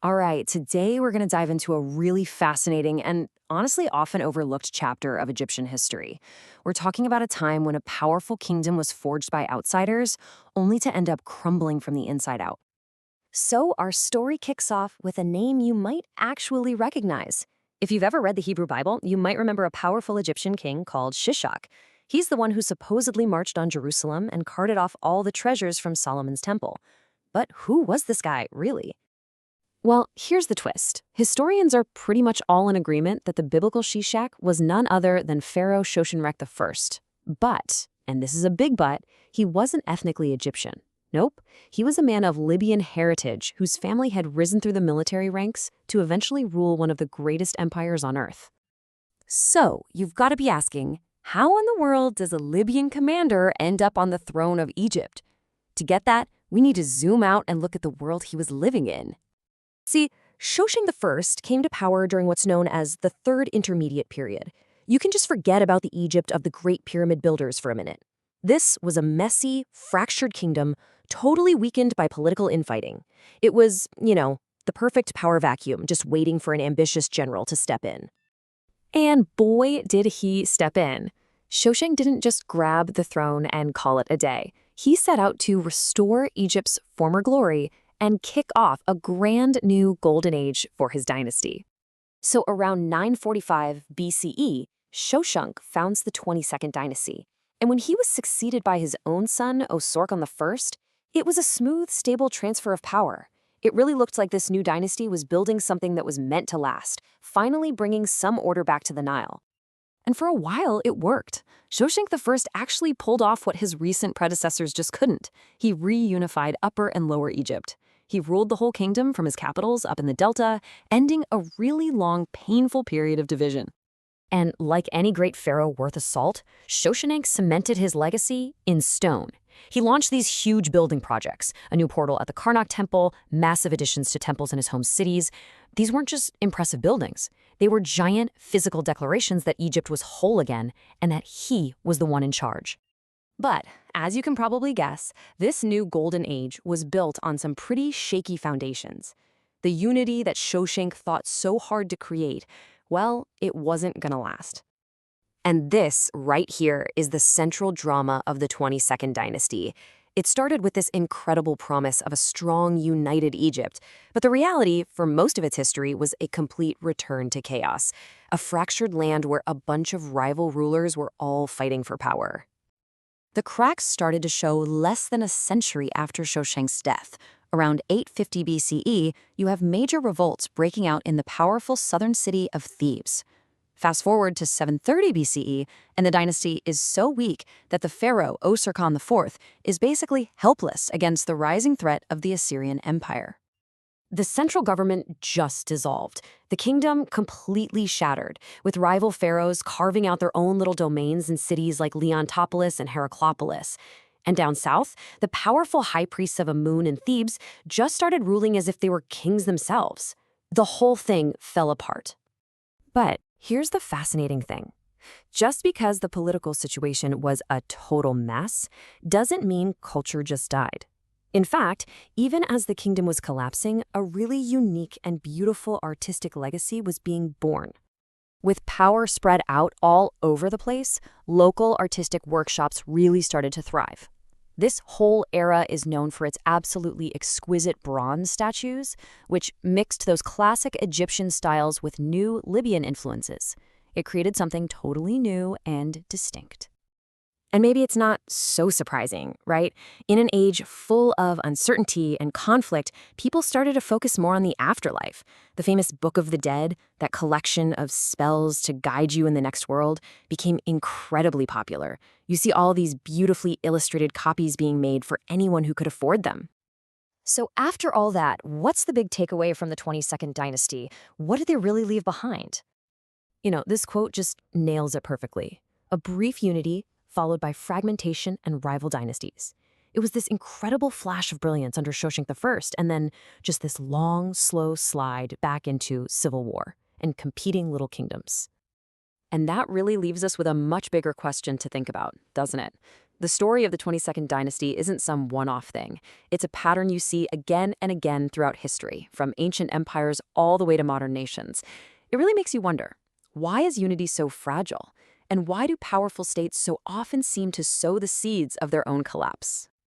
All right, today we're going to dive into a really fascinating and honestly often overlooked chapter of Egyptian history. We're talking about a time when a powerful kingdom was forged by outsiders, only to end up crumbling from the inside out. So, our story kicks off with a name you might actually recognize. If you've ever read the Hebrew Bible, you might remember a powerful Egyptian king called Shishak. He's the one who supposedly marched on Jerusalem and carted off all the treasures from Solomon's temple. But who was this guy, really? Well, here's the twist. Historians are pretty much all in agreement that the biblical Shishak was none other than Pharaoh Shoshenq I. But, and this is a big but, he wasn't ethnically Egyptian. Nope, he was a man of Libyan heritage whose family had risen through the military ranks to eventually rule one of the greatest empires on earth. So, you've got to be asking, how in the world does a Libyan commander end up on the throne of Egypt? To get that, we need to zoom out and look at the world he was living in. See, Shoshenq I came to power during what's known as the Third Intermediate Period. You can just forget about the Egypt of the Great Pyramid builders for a minute. This was a messy, fractured kingdom, totally weakened by political infighting. It was, the perfect power vacuum, just waiting for an ambitious general to step in. And boy, did he step in. Shoshenq didn't just grab the throne and call it a day. He set out to restore Egypt's former glory and kick off a grand new golden age for his dynasty. So around 945 BCE, Shoshenq founds the 22nd Dynasty. And when he was succeeded by his own son, Osorkon I, it was a smooth, stable transfer of power. It really looked like this new dynasty was building something that was meant to last, finally bringing some order back to the Nile. And for a while, it worked. Shoshenq I actually pulled off what his recent predecessors just couldn't. He reunified Upper and Lower Egypt. He ruled the whole kingdom from his capitals up in the Delta, ending a really long, painful period of division. And like any great pharaoh worth a salt, Shoshenq cemented his legacy in stone. He launched these huge building projects, a new portal at the Karnak Temple, massive additions to temples in his home cities. These weren't just impressive buildings. They were giant physical declarations that Egypt was whole again and that he was the one in charge. But, as you can probably guess, this new golden age was built on some pretty shaky foundations. The unity that Shoshenq thought so hard to create, well, it wasn't gonna last. And this, right here, is the central drama of the 22nd Dynasty. It started with this incredible promise of a strong, united Egypt, but the reality, for most of its history, was a complete return to chaos, a fractured land where a bunch of rival rulers were all fighting for power. The cracks started to show less than a century after Shoshenq's death. Around 850 BCE, you have major revolts breaking out in the powerful southern city of Thebes. Fast forward to 730 BCE, and the dynasty is so weak that the pharaoh Osorkon IV is basically helpless against the rising threat of the Assyrian Empire. The central government just dissolved, the kingdom completely shattered, with rival pharaohs carving out their own little domains in cities like Leontopolis and Heracleopolis. And down south, the powerful high priests of Amun in Thebes just started ruling as if they were kings themselves. The whole thing fell apart. But here's the fascinating thing. Just because the political situation was a total mess doesn't mean culture just died. In fact, even as the kingdom was collapsing, a really unique and beautiful artistic legacy was being born. With power spread out all over the place, local artistic workshops really started to thrive. This whole era is known for its absolutely exquisite bronze statues, which mixed those classic Egyptian styles with new Libyan influences. It created something totally new and distinct. And maybe it's not so surprising, right? In an age full of uncertainty and conflict, people started to focus more on the afterlife. The famous Book of the Dead, that collection of spells to guide you in the next world, became incredibly popular. You see all these beautifully illustrated copies being made for anyone who could afford them. So after all that, what's the big takeaway from the 22nd Dynasty? What did they really leave behind? This quote just nails it perfectly. A brief unity, followed by fragmentation and rival dynasties. It was this incredible flash of brilliance under Shoshenq I, and then just this long, slow slide back into civil war and competing little kingdoms. And that really leaves us with a much bigger question to think about, doesn't it? The story of the 22nd Dynasty isn't some one-off thing. It's a pattern you see again and again throughout history, from ancient empires all the way to modern nations. It really makes you wonder, why is unity so fragile? And why do powerful states so often seem to sow the seeds of their own collapse?